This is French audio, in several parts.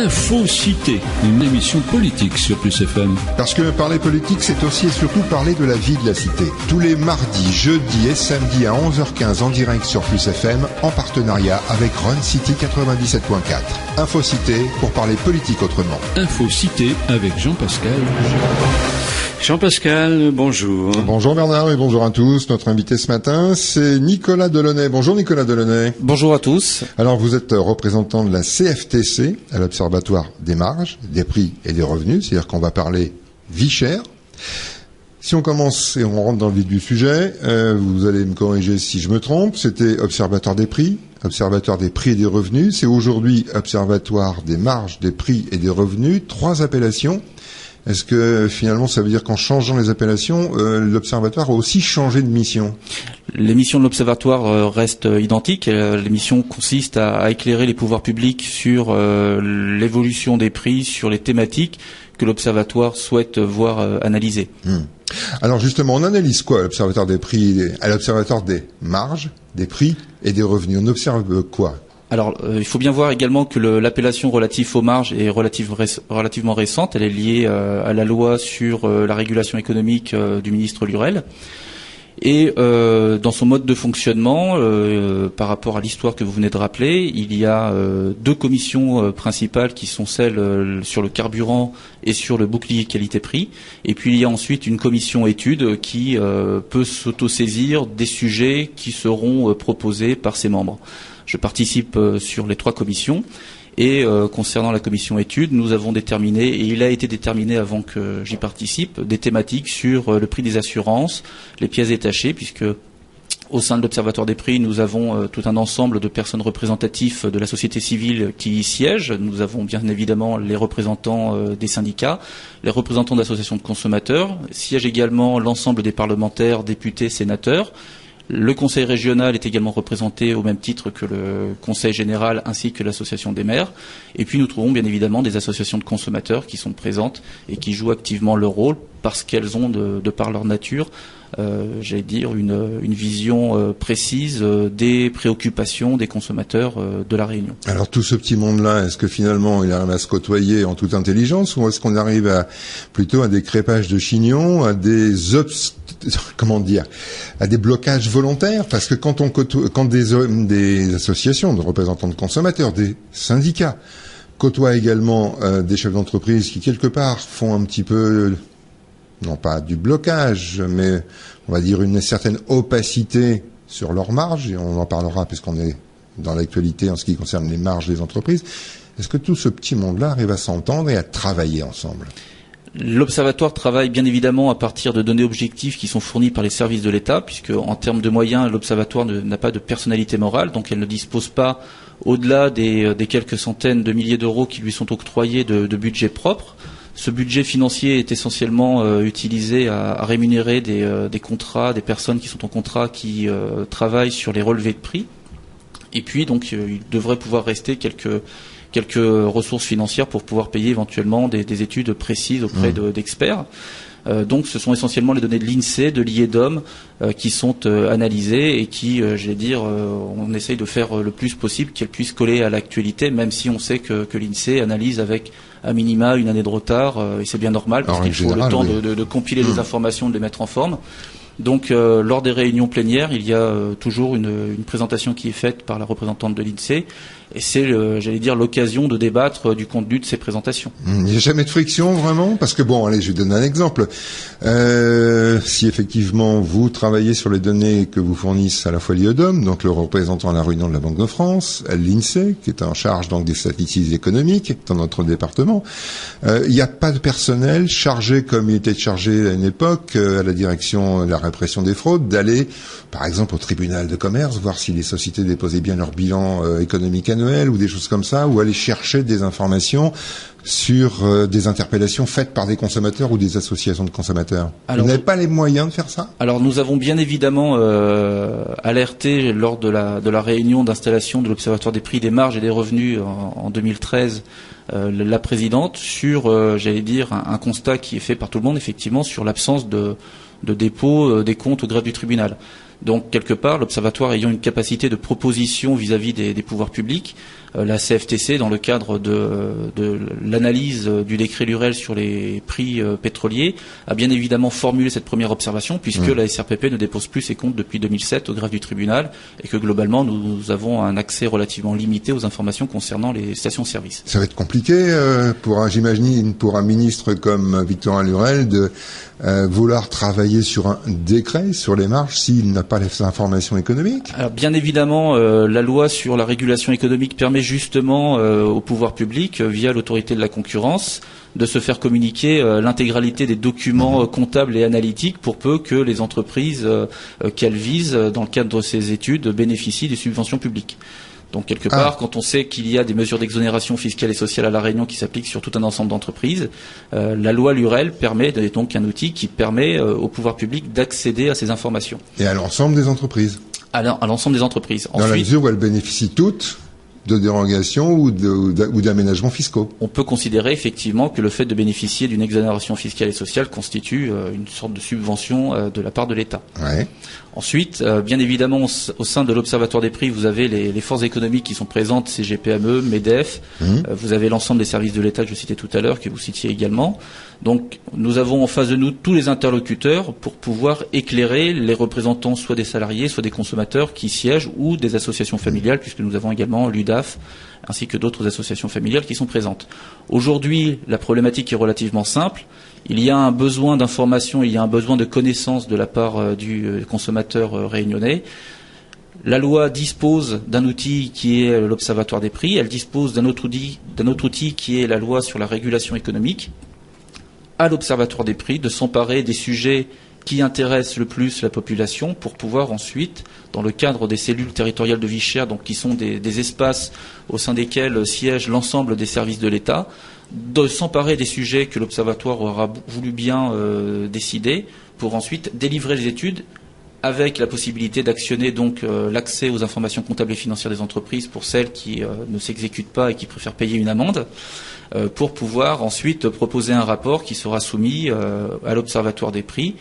Infocité, une émission politique sur Plus FM. Parce que parler politique, c'est aussi et surtout parler de la vie de la cité. Tous les mardis, jeudis et samedis à 11h15 en direct sur Plus FM, en partenariat avec Run City 97.4. Infocité pour parler politique autrement. Infocité avec Jean-Pascal. Jean-Pascal, bonjour. Bonjour Bernard et bonjour à tous. Notre invité ce matin, c'est Nicolas Delaunay. Bonjour Nicolas Delaunay. Bonjour à tous. Alors vous êtes représentant de la CFTC à l'Observatoire des marges, des prix et des revenus, c'est-à-dire qu'on va parler vie chère. Si on commence et on rentre dans le vif du sujet, vous allez me corriger si je me trompe, c'était Observatoire des prix et des revenus, c'est aujourd'hui Observatoire des marges, des prix et des revenus, 3 appellations. Est-ce que finalement ça veut dire qu'en changeant les appellations, l'Observatoire a aussi changé de mission ? Les missions de l'Observatoire restent identiques. Les missions consistent à éclairer les pouvoirs publics sur l'évolution des prix, sur les thématiques que l'Observatoire souhaite voir analysées. Alors justement, on analyse quoi à l'Observatoire des prix, à l'Observatoire des marges, des prix et des revenus? On observe quoi ? Alors, il faut bien voir également que l'appellation relative aux marges est relativement récente. Elle est liée à la loi sur la régulation économique du ministre Lurel. Et dans son mode de fonctionnement, par rapport à l'histoire que vous venez de rappeler, il y a 2 commissions principales qui sont celles sur le carburant et sur le bouclier qualité-prix. Et puis il y a ensuite une commission étude qui peut s'autosaisir des sujets qui seront proposés par ses membres. Je participe sur les 3 commissions et concernant la commission études, nous avons déterminé, et il a été déterminé avant que j'y participe, des thématiques sur le prix des assurances, les pièces détachées, puisque au sein de l'Observatoire des prix, nous avons tout un ensemble de personnes représentatives de la société civile qui y siègent. Nous avons bien évidemment les représentants des syndicats, les représentants d'associations de consommateurs, siègent également l'ensemble des parlementaires, députés, sénateurs. Le conseil régional est également représenté au même titre que le conseil général ainsi que l'association des maires. Et puis nous trouvons bien évidemment des associations de consommateurs qui sont présentes et qui jouent activement leur rôle parce qu'elles ont, de par leur nature, une vision précise des préoccupations des consommateurs de la Réunion. Alors tout ce petit monde-là, est-ce que finalement il arrive à se côtoyer en toute intelligence ou est-ce qu'on arrive plutôt à des crépages de chignons, à des à des blocages volontaires? Parce que quand des associations de représentants de consommateurs, des syndicats côtoient également des chefs d'entreprise qui quelque part font un petit peu, non pas du blocage, mais on va dire une certaine opacité sur leurs marges, et on en parlera puisqu'on est dans l'actualité en ce qui concerne les marges des entreprises. Est-ce que tout ce petit monde-là arrive à s'entendre et à travailler ensemble ? L'Observatoire travaille bien évidemment à partir de données objectives qui sont fournies par les services de l'État, puisque en termes de moyens, l'Observatoire n'a pas de personnalité morale, donc elle ne dispose pas, au-delà des quelques centaines de milliers d'euros qui lui sont octroyés de budget propre. Ce budget financier est essentiellement utilisé à rémunérer des contrats, des personnes qui sont en contrat, qui travaillent sur les relevés de prix. Et puis donc il devrait pouvoir rester quelques ressources financières pour pouvoir payer éventuellement des études précises auprès d'experts. Donc ce sont essentiellement les données de l'INSEE, de l'IEDOM qui sont analysées et qui, on essaye de faire le plus possible qu'elles puissent coller à l'actualité, même si on sait que l'INSEE analyse avec à minima une année de retard, et c'est bien normal parce qu'il faut le temps de compiler les informations, de les mettre en forme. Donc lors des réunions plénières, il y a toujours une présentation qui est faite par la représentante de l'INSEE et c'est, l'occasion de débattre du contenu de ces présentations. Il n'y a jamais de friction vraiment? Parce que bon, allez, je vais donner un exemple. Si effectivement vous travaillez sur les données que vous fournissent à la fois l'IEDOM, donc le représentant à la réunion de la Banque de France, l'INSEE, qui est en charge donc des statistiques économiques dans notre département, il n'y a pas de personnel chargé comme il était chargé à une époque à la direction de la répression des fraudes, d'aller par exemple au tribunal de commerce, voir si les sociétés déposaient bien leur bilan économique annuel ou des choses comme ça, ou aller chercher des informations sur des interpellations faites par des consommateurs ou des associations de consommateurs. Vous n'avez pas les moyens de faire ça? Alors nous avons bien évidemment alerté lors de la réunion d'installation de l'Observatoire des prix, des marges et des revenus en 2013 la présidente sur, un constat qui est fait par tout le monde effectivement sur l'absence de dépôt des comptes au greffe du tribunal. Donc quelque part, l'Observatoire ayant une capacité de proposition vis-à-vis des pouvoirs publics, la CFTC, dans le cadre de l'analyse du décret Lurel sur les prix pétroliers, a bien évidemment formulé cette première observation, puisque la SRPP ne dépose plus ses comptes depuis 2007 au greffe du tribunal, et que globalement nous avons un accès relativement limité aux informations concernant les stations-service. Ça va être compliqué j'imagine, pour un ministre comme Victorin Lurel de vouloir travailler sur un décret sur les marges s'il n'a pas les informations économiques. Alors, bien évidemment, la loi sur la régulation économique permet justement au pouvoir public, via l'autorité de la concurrence, de se faire communiquer l'intégralité des documents comptables et analytiques pour peu que les entreprises qu'elles visent, dans le cadre de ces études, bénéficient des subventions publiques. Donc quelque part, quand on sait qu'il y a des mesures d'exonération fiscale et sociale à La Réunion qui s'appliquent sur tout un ensemble d'entreprises, la loi Lurel permet donc un outil qui permet au pouvoir public d'accéder à ces informations. Et à l'ensemble des entreprises. À l'ensemble des entreprises. Dans la mesure où elles bénéficient toutes de dérogations ou d'aménagements fiscaux. On peut considérer effectivement que le fait de bénéficier d'une exonération fiscale et sociale constitue une sorte de subvention de la part de l'État. Ouais. Ensuite, bien évidemment, au sein de l'Observatoire des prix, vous avez les forces économiques qui sont présentes, CGPME, MEDEF, vous avez l'ensemble des services de l'État que je citais tout à l'heure, que vous citiez également. Donc, nous avons en face de nous tous les interlocuteurs pour pouvoir éclairer les représentants soit des salariés, soit des consommateurs qui siègent ou des associations familiales, puisque nous avons également l'UDAF, ainsi que d'autres associations familiales qui sont présentes. Aujourd'hui, la problématique est relativement simple. Il y a un besoin d'information, il y a un besoin de connaissance de la part du consommateur réunionnais. La loi dispose d'un outil qui est l'Observatoire des prix. Elle dispose d'un autre outil qui est la loi sur la régulation économique. À l'Observatoire des prix de s'emparer des sujets qui intéressent le plus la population pour pouvoir ensuite, dans le cadre des cellules territoriales de vie chère, donc qui sont des espaces au sein desquels siègent l'ensemble des services de l'État, de s'emparer des sujets que l'Observatoire aura voulu bien décider pour ensuite délivrer les études avec la possibilité d'actionner donc l'accès aux informations comptables et financières des entreprises pour celles qui ne s'exécutent pas et qui préfèrent payer une amende, pour pouvoir ensuite proposer un rapport qui sera soumis à l'Observatoire des prix,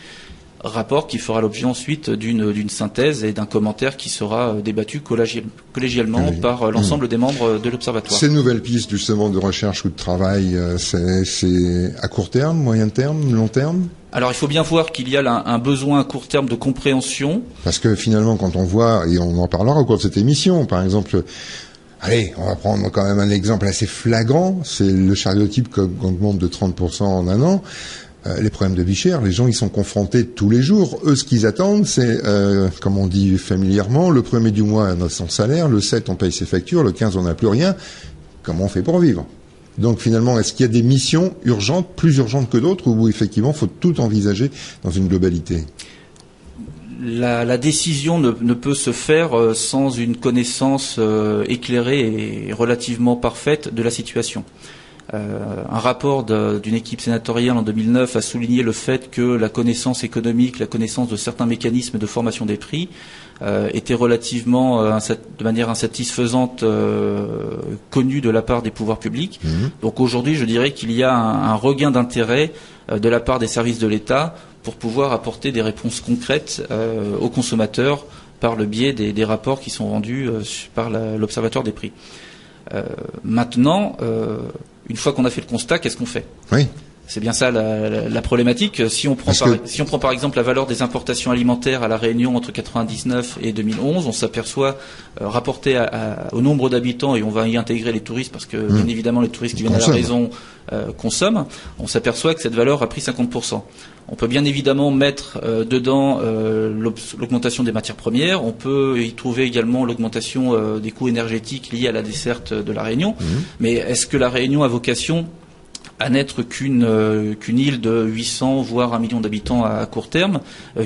rapport qui fera l'objet ensuite d'une synthèse et d'un commentaire qui sera débattu collégialement par l'ensemble des membres de l'Observatoire. Ces nouvelles pistes justement de recherche ou de travail, c'est à court terme, moyen terme, long terme ? Alors il faut bien voir qu'il y a un besoin à court terme de compréhension. Parce que finalement quand on voit, et on en parlera au cours de cette émission, par exemple, allez, on va prendre quand même un exemple assez flagrant, c'est le chariot-type qui augmente de 30% en un an. Les problèmes de vie chère, les gens ils sont confrontés tous les jours. Eux, ce qu'ils attendent, c'est, comme on dit familièrement, le 1er du mois, on a son salaire, le 7, on paye ses factures, le 15, on n'a plus rien. Comment on fait pour vivre ? Donc finalement, est-ce qu'il y a des missions urgentes, plus urgentes que d'autres, où effectivement, il faut tout envisager dans une globalité ? La décision ne peut se faire sans une connaissance éclairée et relativement parfaite de la situation. Un rapport d'une équipe sénatoriale en 2009 a souligné le fait que la connaissance économique, la connaissance de certains mécanismes de formation des prix était relativement, de manière insatisfaisante, connue de la part des pouvoirs publics. Donc aujourd'hui, je dirais qu'il y a un regain d'intérêt de la part des services de l'État pour pouvoir apporter des réponses concrètes aux consommateurs par le biais des rapports qui sont rendus par l'Observatoire des prix. Maintenant, une fois qu'on a fait le constat, qu'est-ce qu'on fait ? Oui. C'est bien ça la problématique. Si on prend par exemple la valeur des importations alimentaires à La Réunion entre 1999 et 2011, on s'aperçoit, rapporté au nombre d'habitants, et on va y intégrer les touristes parce que bien évidemment les touristes qui viennent à La Réunion consomment, on s'aperçoit que cette valeur a pris 50%. On peut bien évidemment mettre dedans l'augmentation des matières premières, on peut y trouver également l'augmentation des coûts énergétiques liés à la desserte de La Réunion, mais est-ce que La Réunion a vocation à n'être qu'une île de 800 voire 1 million d'habitants à court terme,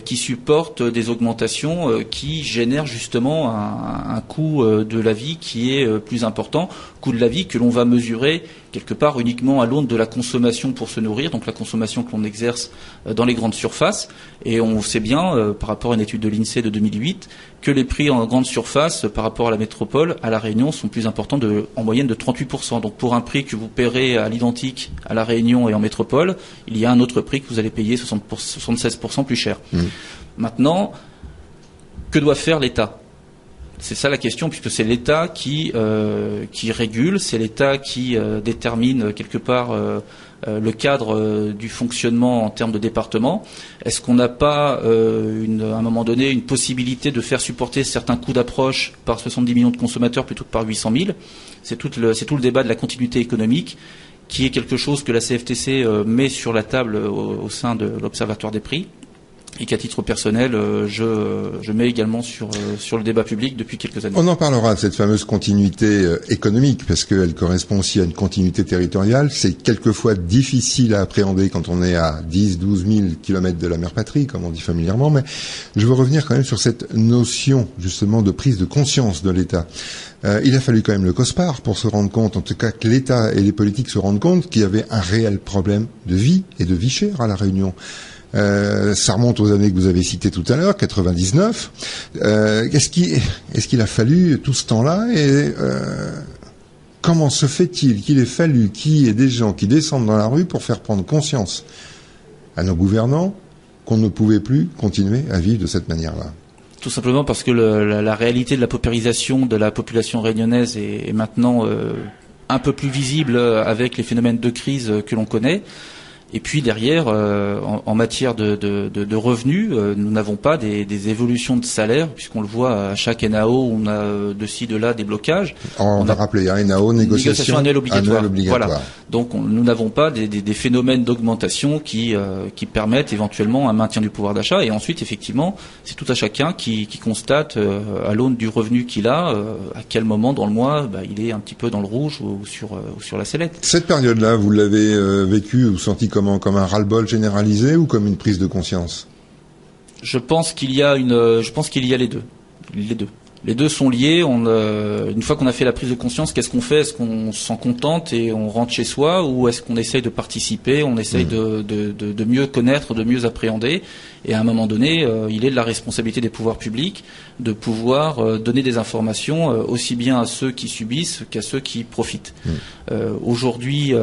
qui supporte des augmentations qui génèrent justement un coût de la vie qui est plus important, coût de la vie que l'on va mesurer quelque part uniquement à l'aune de la consommation pour se nourrir, donc la consommation que l'on exerce dans les grandes surfaces. Et on sait bien, par rapport à une étude de l'INSEE de 2008, que les prix en grande surface par rapport à la métropole, à La Réunion, sont plus importants en moyenne de 38%. Donc pour un prix que vous paierez à l'identique à La Réunion et en métropole, il y a un autre prix que vous allez payer 76% plus cher. Maintenant, que doit faire l'État? C'est ça la question, puisque c'est l'État qui régule, c'est l'État qui détermine quelque part le cadre du fonctionnement en termes de département. Est-ce qu'on n'a pas, à un moment donné, une possibilité de faire supporter certains coûts d'approche par 70 millions de consommateurs plutôt que par 800 000 ? C'est tout le débat de la continuité économique, qui est quelque chose que la CFTC met sur la table au sein de l'Observatoire des prix. Et qu'à titre personnel, je mets également sur le débat public depuis quelques années. On en parlera de cette fameuse continuité économique, parce qu'elle correspond aussi à une continuité territoriale. C'est quelquefois difficile à appréhender quand on est à 10, 12 000 kilomètres de la mère patrie, comme on dit familièrement, mais je veux revenir quand même sur cette notion, justement, de prise de conscience de l'État. Il a fallu quand même le COSPAR pour se rendre compte, en tout cas que l'État et les politiques se rendent compte qu'il y avait un réel problème de vie et de vie chère à La Réunion. Ça remonte aux années que vous avez citées tout à l'heure, 99. Est-ce qu'il a fallu tout ce temps-là et comment se fait-il qu'il ait fallu qu'il y ait des gens qui descendent dans la rue pour faire prendre conscience à nos gouvernants qu'on ne pouvait plus continuer à vivre de cette manière-là? Tout simplement parce que la réalité de la paupérisation de la population réunionnaise est maintenant un peu plus visible avec les phénomènes de crise que l'on connaît. Et puis derrière, en matière de revenus, nous n'avons pas des évolutions de salaire, puisqu'on le voit à chaque NAO, on a de ci, de là des blocages. On va rappeler, hein, NAO, négociation annuelle obligatoire. Voilà. Donc nous n'avons pas des phénomènes d'augmentation qui permettent éventuellement un maintien du pouvoir d'achat. Et ensuite, effectivement, c'est tout à chacun qui constate à l'aune du revenu qu'il a, à quel moment dans le mois il est un petit peu dans le rouge ou sur la sellette. Cette période-là, vous l'avez vécue ou senti comment, comme un ras-le-bol généralisé ou comme une prise de conscience? Je pense qu'il y a les deux. Les deux sont liés. Une fois qu'on a fait la prise de conscience, qu'est-ce qu'on fait? Est-ce qu'on s'en contente et on rentre chez soi, ou est-ce qu'on essaye de participer, on essaye de mieux connaître, de mieux appréhender? Et à un moment donné, il est de la responsabilité des pouvoirs publics de pouvoir donner des informations aussi bien à ceux qui subissent qu'à ceux qui profitent. Aujourd'hui,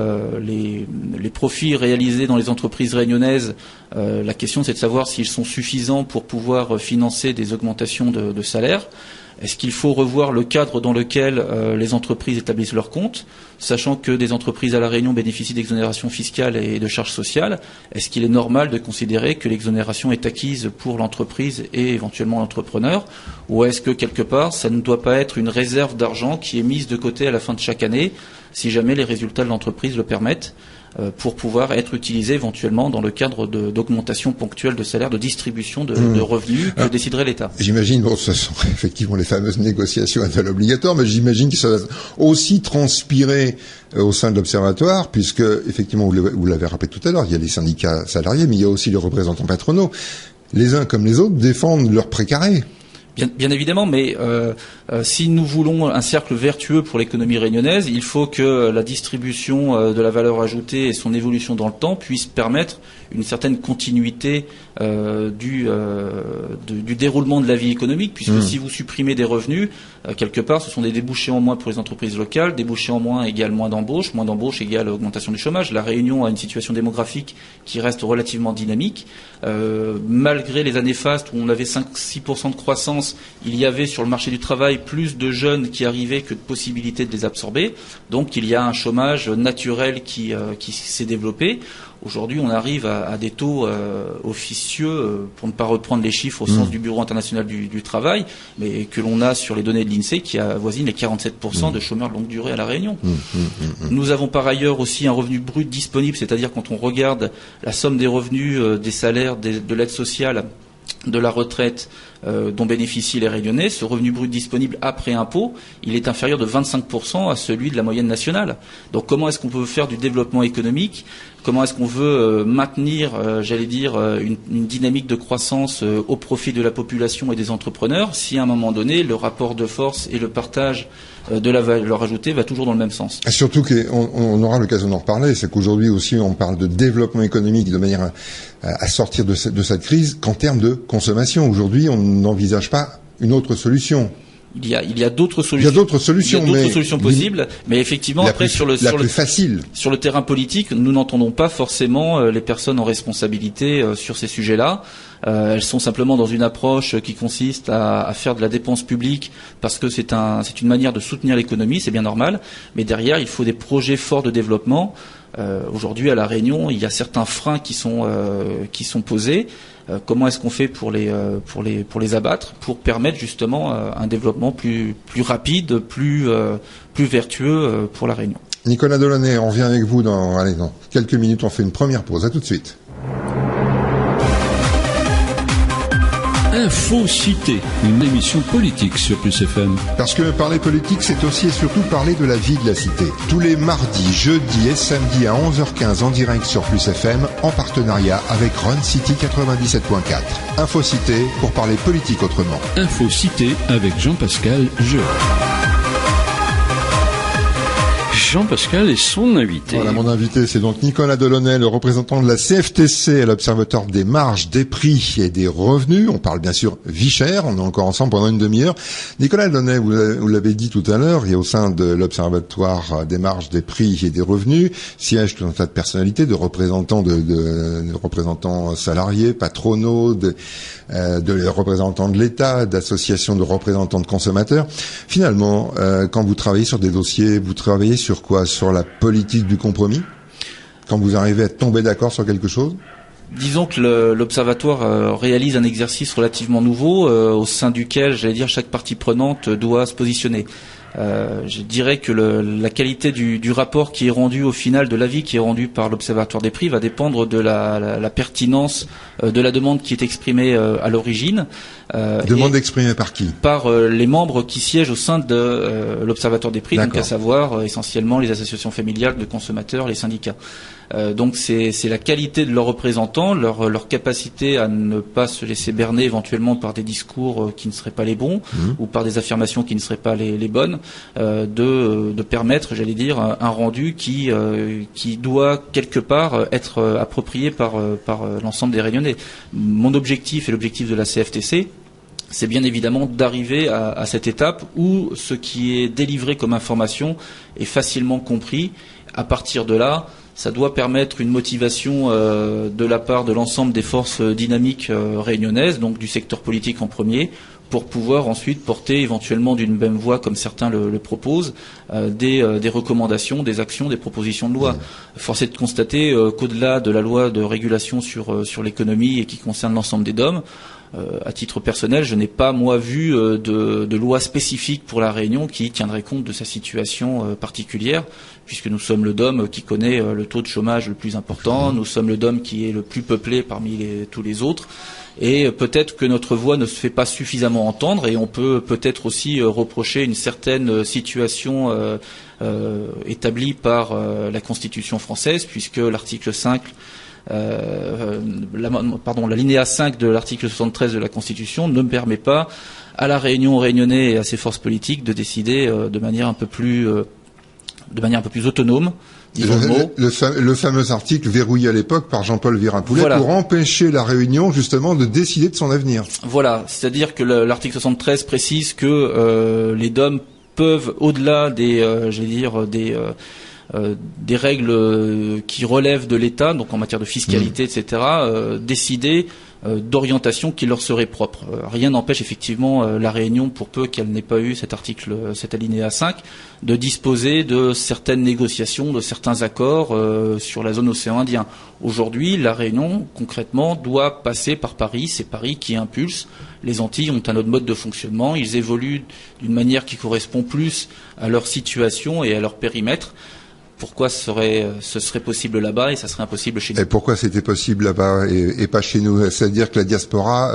les profits réalisés dans les entreprises réunionnaises, la question c'est de savoir s'ils sont suffisants pour pouvoir financer des augmentations de salaire. Est-ce qu'il faut revoir le cadre dans lequel les entreprises établissent leurs comptes, sachant que des entreprises à La Réunion bénéficient d'exonérations fiscales et de charges sociales? Est-ce qu'il est normal de considérer que l'exonération est acquise pour l'entreprise et éventuellement l'entrepreneur? Ou est-ce que quelque part, ça ne doit pas être une réserve d'argent qui est mise de côté à la fin de chaque année, si jamais les résultats de l'entreprise le permettent, pour pouvoir être utilisé éventuellement dans le cadre d'augmentation ponctuelle de salaire, de distribution de revenus que déciderait l'État. J'imagine, ce sont effectivement les fameuses négociations annuelles obligatoires, mais j'imagine que ça va aussi transpirer au sein de l'Observatoire, puisque effectivement, vous l'avez rappelé tout à l'heure, il y a les syndicats salariés, mais il y a aussi les représentants patronaux. Les uns comme les autres défendent leurs précarés. Bien évidemment, mais si nous voulons un cercle vertueux pour l'économie réunionnaise, il faut que la distribution de la valeur ajoutée et son évolution dans le temps puissent permettre une certaine continuité du déroulement de la vie économique, puisque si vous supprimez des revenus, quelque part, ce sont des débouchés en moins pour les entreprises locales, débouchés en moins égale moins d'embauche égale augmentation du chômage. La Réunion a une situation démographique qui reste relativement dynamique. Malgré les années fastes où on avait 5-6% de croissance, il y avait sur le marché du travail plus de jeunes qui arrivaient que de possibilités de les absorber. Donc il y a un chômage naturel qui s'est développé. Aujourd'hui, on arrive à des taux officieux, pour ne pas reprendre les chiffres au sens du Bureau international du travail, mais que l'on a sur les données de l'INSEE qui avoisinent les 47% de chômeurs de longue durée à La Réunion. Nous avons par ailleurs aussi un revenu brut disponible, c'est-à-dire quand on regarde la somme des revenus, des salaires, de l'aide sociale, de la retraite dont bénéficient les Réunionnais, ce revenu brut disponible après impôt, il est inférieur de 25% à celui de la moyenne nationale. Donc comment est-ce qu'on peut faire du développement économique? Comment est-ce qu'on veut maintenir, une dynamique de croissance au profit de la population et des entrepreneurs, si à un moment donné, le rapport de force et le partage de la valeur ajoutée va toujours dans le même sens? Surtout qu'on aura l'occasion d'en reparler, c'est qu'aujourd'hui aussi on parle de développement économique de manière à sortir de cette crise qu'en termes de consommation. Aujourd'hui, on n'envisage pas une autre solution. Il y a d'autres solutions. Il y a d'autres solutions, possibles, mais effectivement après sur le terrain politique, nous n'entendons pas forcément les personnes en responsabilité sur ces sujets-là. Elles sont simplement dans une approche qui consiste à faire de la dépense publique parce que c'est une manière de soutenir l'économie, c'est bien normal. Mais derrière, il faut des projets forts de développement. Aujourd'hui, à La Réunion, il y a certains freins qui sont posés. Comment est-ce qu'on fait pour les abattre, pour permettre justement un développement plus rapide, plus vertueux pour La Réunion. Nicolas Delaunay, on revient avec vous dans quelques minutes. On fait une première pause. À tout de suite. Info Cité, une émission politique sur Plus FM. Parce que parler politique, c'est aussi et surtout parler de la vie de la cité. Tous les mardis, jeudis et samedis à 11h15 en direct sur Plus FM, en partenariat avec Run City 97.4. Info Cité pour parler politique autrement. Info Cité avec Jean-Pascal Jeu. Jean-Pascal est son invité. Voilà, mon invité, c'est donc Nicolas Delaunay, le représentant de la CFTC à l'Observatoire des marges, des prix et des revenus. On parle bien sûr vie chère, on est encore ensemble pendant une demi-heure. Nicolas Delaunay, vous l'avez dit tout à l'heure, il y a au sein de l'Observatoire des marges, des prix et des revenus, siège tout un tas de personnalités, de représentants de représentants salariés, patronaux, de représentants de l'État, d'associations de représentants de consommateurs. Finalement, quand vous travaillez sur des dossiers, vous travaillez sur quoi? Sur la politique du compromis? Quand vous arrivez à tomber d'accord sur quelque chose? Disons que l'Observatoire réalise un exercice relativement nouveau au sein duquel, chaque partie prenante doit se positionner. Je dirais que la qualité du rapport qui est rendu au final, de l'avis qui est rendu par l'Observatoire des prix, va dépendre de la pertinence de la demande qui est exprimée à l'origine. Demande exprimée par qui? Par les membres qui siègent au sein de l'Observatoire des prix, donc à savoir essentiellement les associations familiales de consommateurs, les syndicats. Donc c'est la qualité de leurs représentants, leur capacité à ne pas se laisser berner éventuellement par des discours qui ne seraient pas les bons ou par des affirmations qui ne seraient pas les bonnes, de permettre, un rendu qui doit quelque part être approprié par l'ensemble des Réunionnais. Mon objectif et l'objectif de la CFTC, c'est bien évidemment d'arriver à cette étape où ce qui est délivré comme information est facilement compris. À partir de là, ça doit permettre une motivation de la part de l'ensemble des forces dynamiques réunionnaises, donc du secteur politique en premier, pour pouvoir ensuite porter éventuellement d'une même voix, comme certains le proposent, des recommandations, des actions, des propositions de loi. Force est de constater qu'au-delà de la loi de régulation sur l'économie et qui concerne l'ensemble des DOM, à titre personnel, je n'ai pas, moi, vu de loi spécifique pour la Réunion qui tiendrait compte de sa situation particulière, puisque nous sommes le DOM qui connaît le taux de chômage le plus important, nous sommes le DOM qui est le plus peuplé parmi tous les autres, et peut-être que notre voix ne se fait pas suffisamment entendre, et on peut peut-être aussi reprocher une certaine situation établie par la Constitution française, puisque l'article 5 l'alinéa 5 de l'article 73 de la Constitution ne permet pas à la Réunion, aux Réunionnais et à ses forces politiques de décider de manière un peu plus autonome. Le fameux article verrouillé à l'époque par Jean-Paul Virapoulet pour empêcher la Réunion justement de décider de son avenir. Voilà, c'est-à-dire que l'article 73 précise que les DOM peuvent, au-delà des règles qui relèvent de l'État, donc en matière de fiscalité, etc., décider d'orientation qui leur serait propre. Rien n'empêche effectivement la Réunion, pour peu qu'elle n'ait pas eu cet alinéa 5, de disposer de certaines négociations, de certains accords sur la zone océan Indien. Aujourd'hui, la Réunion, concrètement, doit passer par Paris. C'est Paris qui impulse. Les Antilles ont un autre mode de fonctionnement. Ils évoluent d'une manière qui correspond plus à leur situation et à leur périmètre. Pourquoi ce serait possible là-bas et ça serait impossible chez nous? Et pourquoi c'était possible là-bas et pas chez nous? C'est-à-dire que la diaspora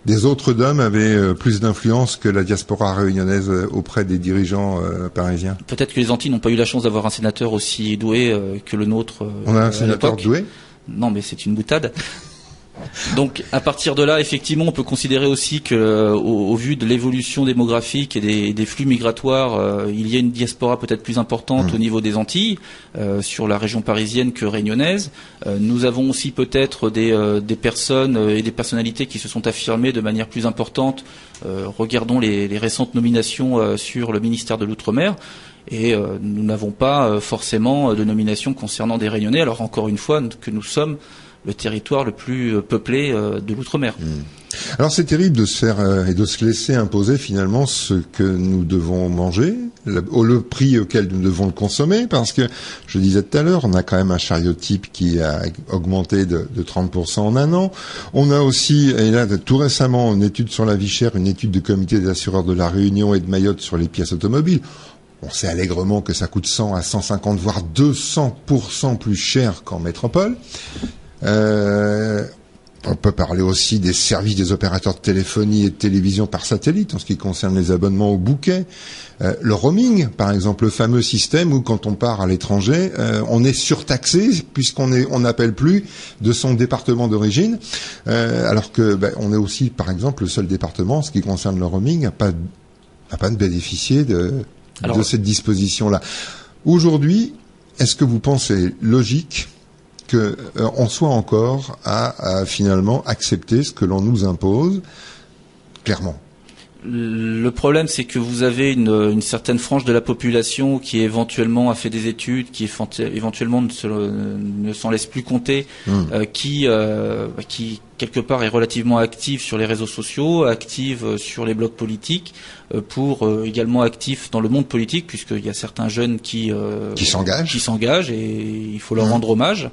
des autres DOM avait plus d'influence que la diaspora réunionnaise auprès des dirigeants parisiens? Peut-être que les Antilles n'ont pas eu la chance d'avoir un sénateur aussi doué que le nôtre. On a un sénateur doué? Non, mais c'est une boutade. Donc, à partir de là, effectivement, on peut considérer aussi que, au vu de l'évolution démographique et des flux migratoires, il y a une diaspora peut-être plus importante au niveau des Antilles, sur la région parisienne que réunionnaise. Nous avons aussi peut-être des personnes et des personnalités qui se sont affirmées de manière plus importante. Regardons les récentes nominations sur le ministère de l'Outre-mer. Et nous n'avons pas forcément de nomination concernant des Réunionnais, alors encore une fois que nous sommes le territoire le plus peuplé de l'outre-mer. Alors c'est terrible de se faire et de se laisser imposer finalement ce que nous devons manger, le prix auquel nous devons le consommer, parce que je disais tout à l'heure, on a quand même un chariot-type qui a augmenté de 30% en un an. On a aussi, et là tout récemment, une étude sur la vie chère, une étude du comité des assureurs de la Réunion et de Mayotte sur les pièces automobiles. On sait allègrement que ça coûte 100 à 150 voire 200% plus cher qu'en métropole. On peut parler aussi des services des opérateurs de téléphonie et de télévision par satellite en ce qui concerne les abonnements au bouquet. Le roaming, par exemple, le fameux système où quand on part à l'étranger, on est surtaxé puisqu'on n'appelle plus de son département d'origine, alors que on est aussi, par exemple, le seul département en ce qui concerne le roaming n'a pas de bénéficier de cette disposition-là. Aujourd'hui, est-ce que vous pensez logique que on soit encore à finalement accepter ce que l'on nous impose clairement? Le problème, c'est que vous avez une certaine frange de la population qui éventuellement a fait des études, qui éventuellement ne s'en laisse plus compter, qui quelque part est relativement active sur les réseaux sociaux, active sur les blogs politiques, également actif dans le monde politique, puisqu'il y a certains jeunes qui s'engagent et il faut leur rendre hommage.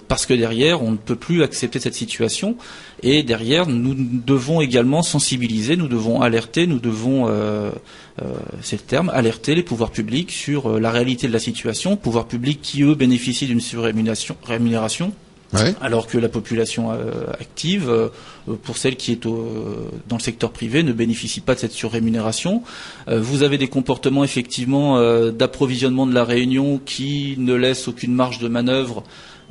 Parce que derrière, on ne peut plus accepter cette situation, et derrière, nous devons également sensibiliser, nous devons alerter, nous devons, c'est le terme, alerter les pouvoirs publics sur la réalité de la situation, pouvoirs publics qui, eux, bénéficient d'une surrémunération. Ouais. Alors que la population active, pour celle qui est dans le secteur privé, ne bénéficie pas de cette surrémunération. Vous avez des comportements effectivement d'approvisionnement de la Réunion qui ne laissent aucune marge de manœuvre.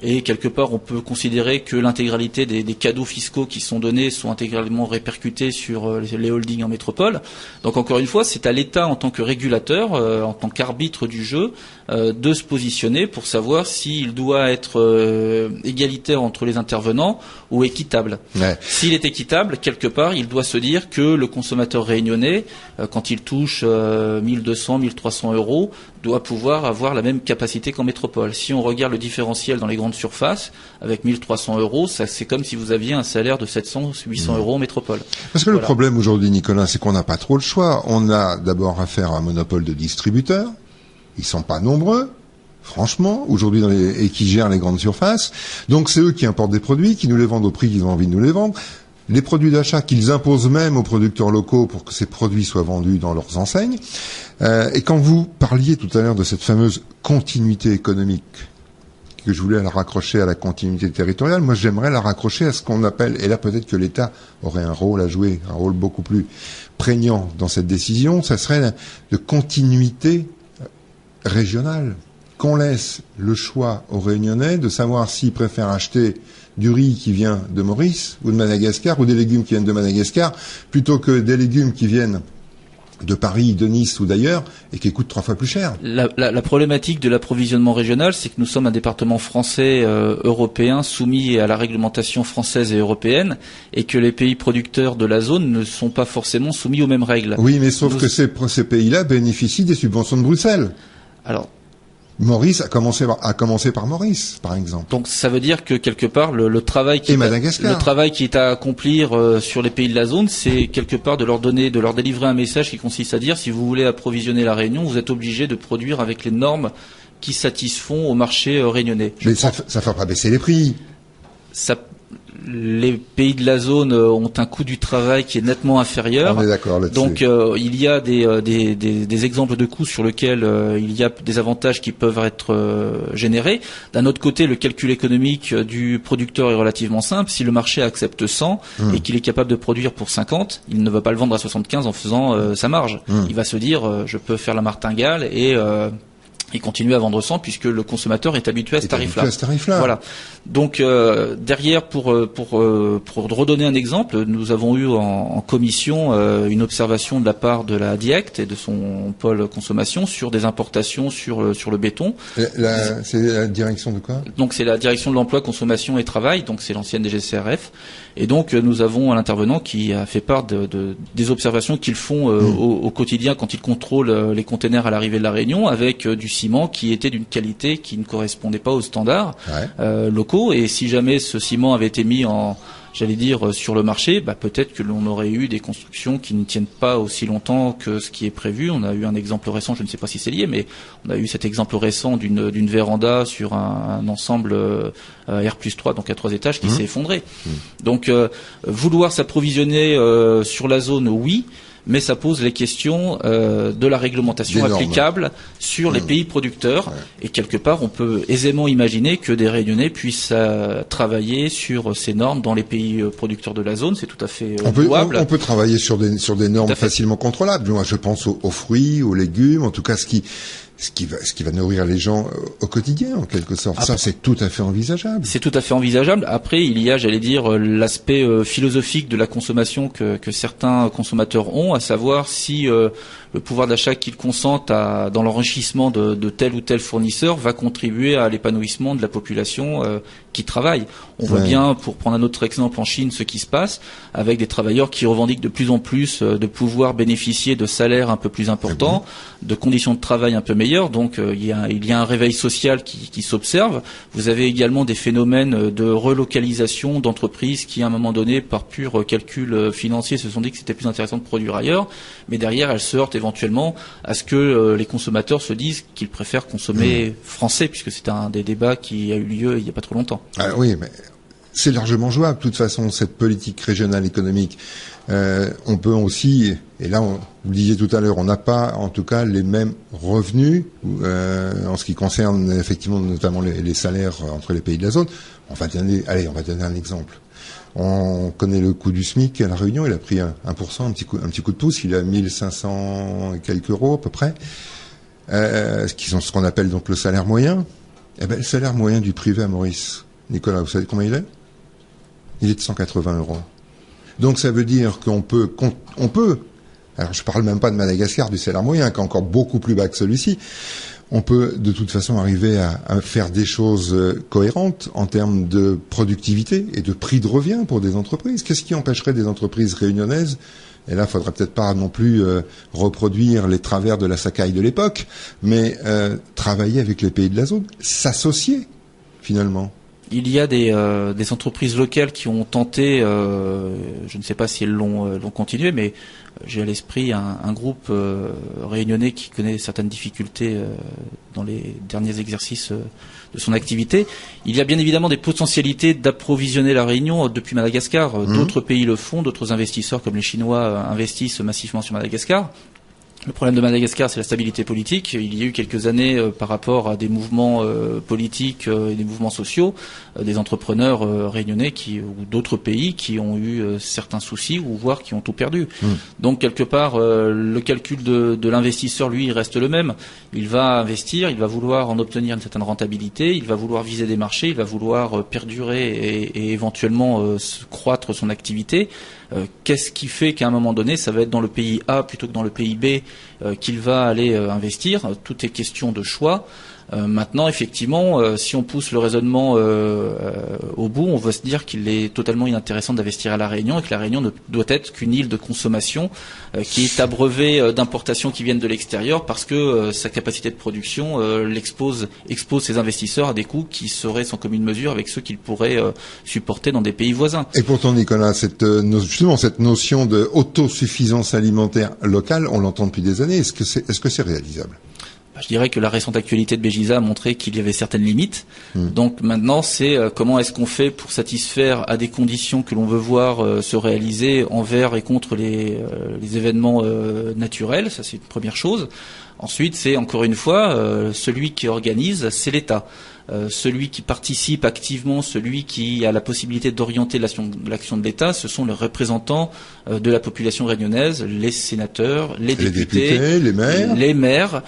Et quelque part, on peut considérer que l'intégralité des cadeaux fiscaux qui sont donnés sont intégralement répercutés sur les holdings en métropole. Donc encore une fois, c'est à l'État en tant que régulateur, en tant qu'arbitre du jeu, de se positionner pour savoir s'il doit être égalitaire entre les intervenants ou équitable. Ouais. S'il est équitable, quelque part, il doit se dire que le consommateur réunionnais, quand il touche 1200, 1300 euros, doit pouvoir avoir la même capacité qu'en métropole. Si on regarde le différentiel dans les grandes surfaces, avec 1300 euros, ça, c'est comme si vous aviez un salaire de 700, 800 euros en métropole. Parce que le problème aujourd'hui, Nicolas, c'est qu'on n'a pas trop le choix. On a d'abord affaire à un monopole de distributeurs. Ils sont pas nombreux, franchement, aujourd'hui, et qui gèrent les grandes surfaces. Donc c'est eux qui importent des produits, qui nous les vendent au prix qu'ils ont envie de nous les vendre. Les produits d'achat qu'ils imposent même aux producteurs locaux pour que ces produits soient vendus dans leurs enseignes. Et quand vous parliez tout à l'heure de cette fameuse continuité économique, que je voulais la raccrocher à la continuité territoriale, moi j'aimerais la raccrocher à ce qu'on appelle, et là peut-être que l'État aurait un rôle à jouer, un rôle beaucoup plus prégnant dans cette décision, ça serait de continuité régionale. Qu'on laisse le choix aux Réunionnais de savoir s'ils préfèrent acheter du riz qui vient de Maurice ou de Madagascar ou des légumes qui viennent de Madagascar plutôt que des légumes qui viennent de Paris, de Nice ou d'ailleurs et qui coûtent 3 fois plus cher. La problématique de l'approvisionnement régional, c'est que nous sommes un département français européen soumis à la réglementation française et européenne et que les pays producteurs de la zone ne sont pas forcément soumis aux mêmes règles. Oui, mais sauf que ces pays-là bénéficient des subventions de Bruxelles. Alors, Maurice a commencé par Maurice, par exemple. Donc ça veut dire que quelque part le travail qui est à accomplir sur les pays de la zone, c'est quelque part de leur délivrer un message qui consiste à dire si vous voulez approvisionner la Réunion, vous êtes obligé de produire avec les normes qui satisfont au marché réunionnais. Mais ça fait pas baisser les prix. Les pays de la zone ont un coût du travail qui est nettement inférieur. On est d'accord là-dessus. Donc il y a des exemples de coûts sur lesquels il y a des avantages qui peuvent être générés. D'un autre côté, le calcul économique du producteur est relativement simple. Si le marché accepte 100 et qu'il est capable de produire pour 50, il ne va pas le vendre à 75 en faisant sa marge. Il va se dire je peux faire la martingale et continuer à vendre 100 puisque le consommateur est habitué à ce tarif-là. Voilà. Donc derrière, pour redonner un exemple, nous avons eu en commission une observation de la part de la DIECT et de son pôle consommation sur des importations sur le béton. C'est la direction de quoi? Donc c'est la direction de l'emploi, consommation et travail. Donc c'est l'ancienne DGCRF. Et donc nous avons un intervenant qui a fait part des observations qu'ils font au quotidien quand ils contrôlent les containers à l'arrivée de la Réunion avec du ciment qui était d'une qualité qui ne correspondait pas aux standards locaux. Et si jamais ce ciment avait été mis sur le marché, peut-être que l'on aurait eu des constructions qui ne tiennent pas aussi longtemps que ce qui est prévu. On a eu un exemple récent, je ne sais pas si c'est lié, mais on a eu cet exemple récent d'une véranda sur un ensemble R+3, donc à 3 étages, qui s'est effondré. Donc, vouloir s'approvisionner sur la zone, oui, mais ça pose les questions de la réglementation applicable sur les pays producteurs. Et quelque part, on peut aisément imaginer que des Réunionnais puissent travailler sur ces normes dans les pays producteurs de la zone. C'est tout à fait louable. On peut travailler sur des normes facilement contrôlables. Moi, je pense aux fruits, aux légumes, en tout cas ce qui va nourrir les gens au quotidien, en quelque sorte. Ça, c'est tout à fait envisageable. C'est tout à fait envisageable. Après, il y a, l'aspect philosophique de la consommation que certains consommateurs ont, à savoir si le pouvoir d'achat qu'ils consentent dans l'enrichissement de tel ou tel fournisseur va contribuer à l'épanouissement de la population qui travaille. On voit bien, pour prendre un autre exemple en Chine, ce qui se passe avec des travailleurs qui revendiquent de plus en plus de pouvoir bénéficier de salaires un peu plus importants, de conditions de travail un peu meilleures. Donc il y a un réveil social qui s'observe. Vous avez également des phénomènes de relocalisation d'entreprises qui, à un moment donné, par pur calcul financier, se sont dit que c'était plus intéressant de produire ailleurs. Mais derrière, elles se heurtent éventuellement à ce que les consommateurs se disent qu'ils préfèrent consommer français, puisque c'est un des débats qui a eu lieu il n'y a pas trop longtemps. Ah oui, mais c'est largement jouable. De toute façon, cette politique régionale économique, on peut aussi, et là, vous le disiez tout à l'heure, on n'a pas, en tout cas, les mêmes revenus en ce qui concerne effectivement notamment les salaires entre les pays de la zone. On va donner un exemple. On connaît le coût du SMIC à La Réunion, il a pris 1%, un petit coup de pouce, il a 1500 et quelques euros à peu près, ce qu'on appelle donc le salaire moyen. Eh ben, le salaire moyen du privé à Maurice, Nicolas, vous savez combien il est ? Il est de 180 euros. Donc ça veut dire qu'on peut, alors je parle même pas de Madagascar, du salaire moyen, qui est encore beaucoup plus bas que celui-ci. On peut de toute façon arriver à faire des choses cohérentes en termes de productivité et de prix de revient pour des entreprises. Qu'est-ce qui empêcherait des entreprises réunionnaises, et là il faudrait peut-être pas non plus reproduire les travers de la Sacaille de l'époque, mais travailler avec les pays de la zone, s'associer finalement. Il y a des entreprises locales qui ont tenté, je ne sais pas si elles l'ont continué, mais j'ai à l'esprit un groupe réunionnais qui connaît certaines difficultés dans les derniers exercices de son activité. Il y a bien évidemment des potentialités d'approvisionner la Réunion depuis Madagascar. D'autres pays le font, d'autres investisseurs comme les Chinois investissent massivement sur Madagascar. Le problème de Madagascar, c'est la stabilité politique. Il y a eu quelques années, par rapport à des mouvements politiques et des mouvements sociaux, des entrepreneurs réunionnais ou d'autres pays qui ont eu certains soucis ou voire qui ont tout perdu. Donc quelque part, le calcul de l'investisseur, lui, il reste le même. Il va investir, il va vouloir en obtenir une certaine rentabilité, il va vouloir viser des marchés, il va vouloir perdurer et éventuellement croître son activité. Qu'est-ce qui fait qu'à un moment donné, ça va être dans le pays A plutôt que dans le pays B qu'il va aller investir? Tout est question de choix. Maintenant, effectivement, si on pousse le raisonnement au bout, on va se dire qu'il est totalement inintéressant d'investir à La Réunion et que La Réunion ne doit être qu'une île de consommation qui est abreuvée d'importations qui viennent de l'extérieur parce que sa capacité de production expose ses investisseurs à des coûts qui seraient sans commune mesure avec ceux qu'ils pourraient supporter dans des pays voisins. Et pourtant, Nicolas, justement cette notion de autosuffisance alimentaire locale, on l'entend depuis des années. Est-ce que c'est réalisable? Je dirais que la récente actualité de Bejiza a montré qu'il y avait certaines limites. Donc maintenant, c'est comment est-ce qu'on fait pour satisfaire à des conditions que l'on veut voir se réaliser envers et contre les événements naturels. Ça, c'est une première chose. Ensuite, c'est encore une fois celui qui organise, c'est l'État. Celui qui participe activement, celui qui a la possibilité d'orienter l'action de l'État, ce sont les représentants de la population réunionnaise, les sénateurs, les députés, les maires.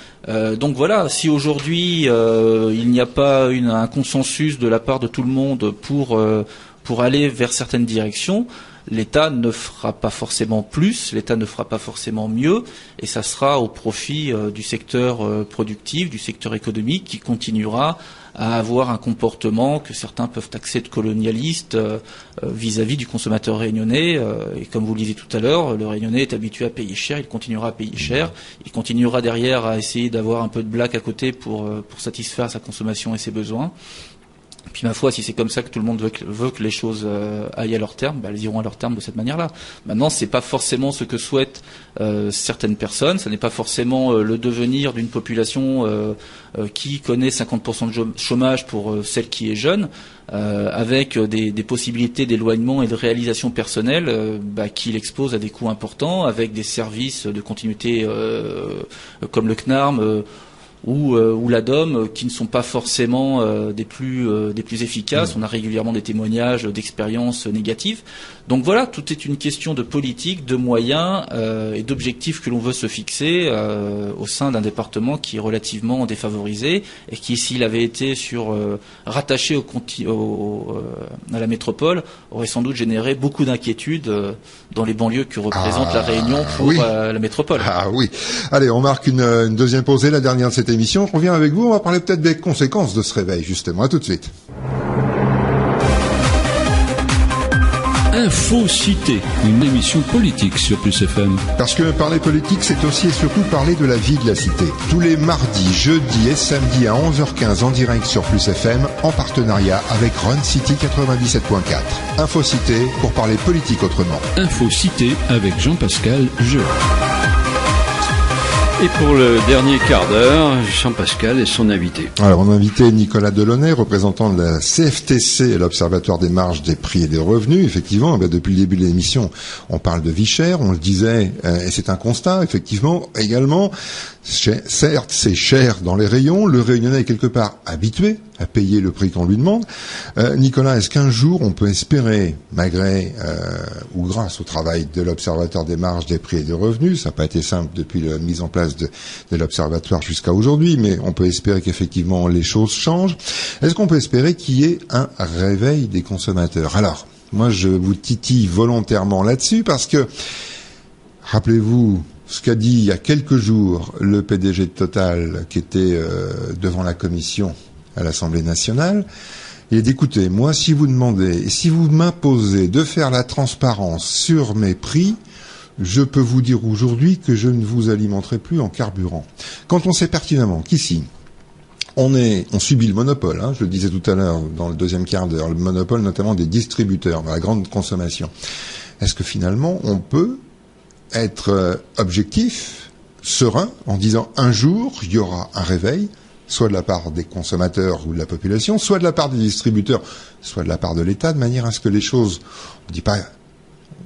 Donc voilà, si aujourd'hui il n'y a pas un consensus de la part de tout le monde pour aller vers certaines directions, l'État ne fera pas forcément plus, l'État ne fera pas forcément mieux, et ça sera au profit du secteur productif, du secteur économique, qui continuera à avoir un comportement que certains peuvent taxer de colonialiste vis-à-vis du consommateur réunionnais. Et comme vous le disiez tout à l'heure, le Réunionnais est habitué à payer cher, il continuera à payer cher, il continuera derrière à essayer d'avoir un peu de blague à côté pour satisfaire sa consommation et ses besoins. Puis ma foi, si c'est comme ça que tout le monde veut que les choses aillent à leur terme, elles iront à leur terme de cette manière-là. Maintenant, c'est pas forcément ce que souhaitent certaines personnes, ce n'est pas forcément le devenir d'une population qui connaît 50% de chômage pour celle qui est jeune, avec des possibilités d'éloignement et de réalisation personnelle qui l'exposent à des coûts importants, avec des services de continuité comme le CNARM, ou la DOM, qui ne sont pas forcément des plus efficaces. On a régulièrement des témoignages d'expériences négatives. Donc voilà, tout est une question de politique, de moyens et d'objectifs que l'on veut se fixer au sein d'un département qui est relativement défavorisé et qui, s'il avait été rattaché à la métropole, aurait sans doute généré beaucoup d'inquiétudes dans les banlieues que représente la Réunion pour la métropole. Ah oui. Allez, on marque une deuxième pause, la dernière de cette émission. Je reviens avec vous, on va parler peut-être des conséquences de ce réveil, justement. À tout de suite. Info-Cité, une émission politique sur Plus FM. Parce que parler politique, c'est aussi et surtout parler de la vie de la cité. Tous les mardis, jeudis et samedis à 11h15 en direct sur Plus FM, en partenariat avec Run City 97.4. Info-Cité pour parler politique autrement. Info-Cité avec Jean-Pascal Jeu. Et pour le dernier quart d'heure, Jean-Pascal et son invité. Alors, on a invité Nicolas Delaunay, représentant de la CFTC, l'Observatoire des marges, des prix et des revenus. Effectivement, depuis le début de l'émission, on parle de vie chère, on le disait, et c'est un constat, effectivement, également. Certes, c'est cher dans les rayons, le Réunionnais est quelque part habitué à payer le prix qu'on lui demande. Nicolas, est-ce qu'un jour on peut espérer, malgré ou grâce au travail de l'Observatoire des marges, des prix et des revenus, ça n'a pas été simple depuis la mise en place de l'Observatoire jusqu'à aujourd'hui, mais on peut espérer qu'effectivement les choses changent. Est-ce qu'on peut espérer qu'il y ait un réveil des consommateurs? Alors, moi je vous titille volontairement là-dessus parce que, rappelez-vous, ce qu'a dit il y a quelques jours le PDG de Total qui était devant la commission à l'Assemblée nationale, il a dit, écoutez, moi si vous demandez, si vous m'imposez de faire la transparence sur mes prix, je peux vous dire aujourd'hui que je ne vous alimenterai plus en carburant. Quand on sait pertinemment qu'ici, on subit le monopole, je le disais tout à l'heure dans le deuxième quart d'heure, le monopole notamment des distributeurs dans la grande consommation, est-ce que finalement on peut être objectif, serein, en disant un jour, il y aura un réveil, soit de la part des consommateurs ou de la population, soit de la part des distributeurs, soit de la part de l'État, de manière à ce que les choses, on ne dit pas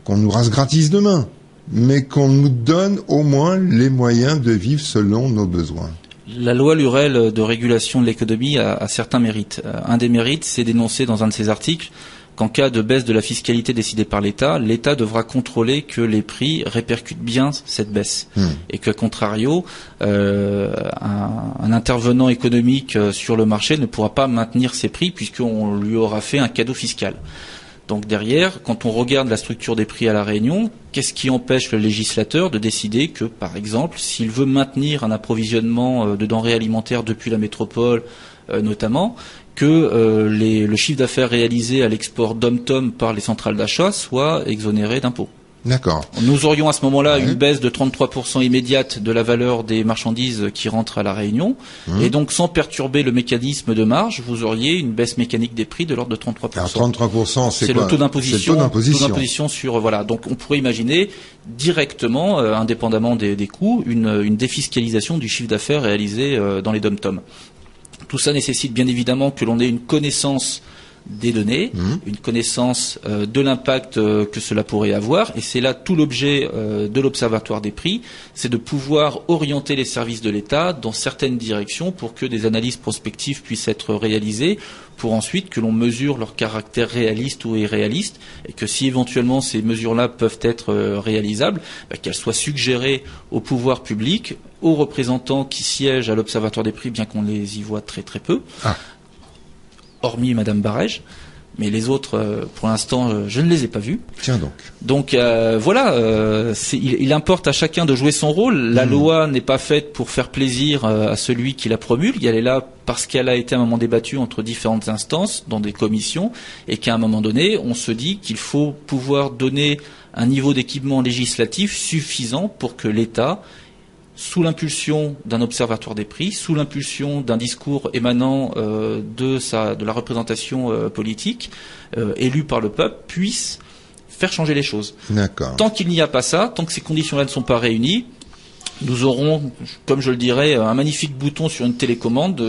qu'on nous rase gratis demain, mais qu'on nous donne au moins les moyens de vivre selon nos besoins. La loi Lurel de régulation de l'économie a certains mérites. Un des mérites, c'est d'énoncer dans un de ses articles qu'en cas de baisse de la fiscalité décidée par l'État, l'État devra contrôler que les prix répercutent bien cette baisse. Et qu'à contrario, un intervenant économique sur le marché ne pourra pas maintenir ses prix puisqu'on lui aura fait un cadeau fiscal. Donc derrière, quand on regarde la structure des prix à La Réunion, qu'est-ce qui empêche le législateur de décider que, par exemple, s'il veut maintenir un approvisionnement de denrées alimentaires depuis la métropole notamment, que le chiffre d'affaires réalisé à l'export d'Om-Tom par les centrales d'achat soit exonéré d'impôts. D'accord. Nous aurions à ce moment-là une baisse de 33% immédiate de la valeur des marchandises qui rentrent à La Réunion. Et donc, sans perturber le mécanisme de marge, vous auriez une baisse mécanique des prix de l'ordre de 33%. Alors, 33%, c'est quoi? Le taux d'imposition. C'est le taux d'imposition sur, voilà. Donc, on pourrait imaginer directement, indépendamment des coûts, une défiscalisation du chiffre d'affaires réalisé dans les dom-tom. Tout ça nécessite bien évidemment que l'on ait une connaissance des données, une connaissance de l'impact que cela pourrait avoir, et c'est là tout l'objet de l'Observatoire des prix, c'est de pouvoir orienter les services de l'État dans certaines directions pour que des analyses prospectives puissent être réalisées, pour ensuite que l'on mesure leur caractère réaliste ou irréaliste, et que si éventuellement ces mesures-là peuvent être réalisables, qu'elles soient suggérées au pouvoir public, aux représentants qui siègent à l'Observatoire des prix, bien qu'on les y voit très très peu, hormis Madame Barège, mais les autres, pour l'instant, je ne les ai pas vus. Tiens donc. Donc voilà, il importe à chacun de jouer son rôle. La loi n'est pas faite pour faire plaisir à celui qui la promulgue. Elle est là parce qu'elle a été à un moment débattue entre différentes instances, dans des commissions, et qu'à un moment donné, on se dit qu'il faut pouvoir donner un niveau d'équipement législatif suffisant pour que l'État, sous l'impulsion d'un observatoire des prix, sous l'impulsion d'un discours émanant de la représentation politique, élue par le peuple, puisse faire changer les choses. D'accord. Tant qu'il n'y a pas ça, tant que ces conditions-là ne sont pas réunies, nous aurons, comme je le dirais, un magnifique bouton sur une télécommande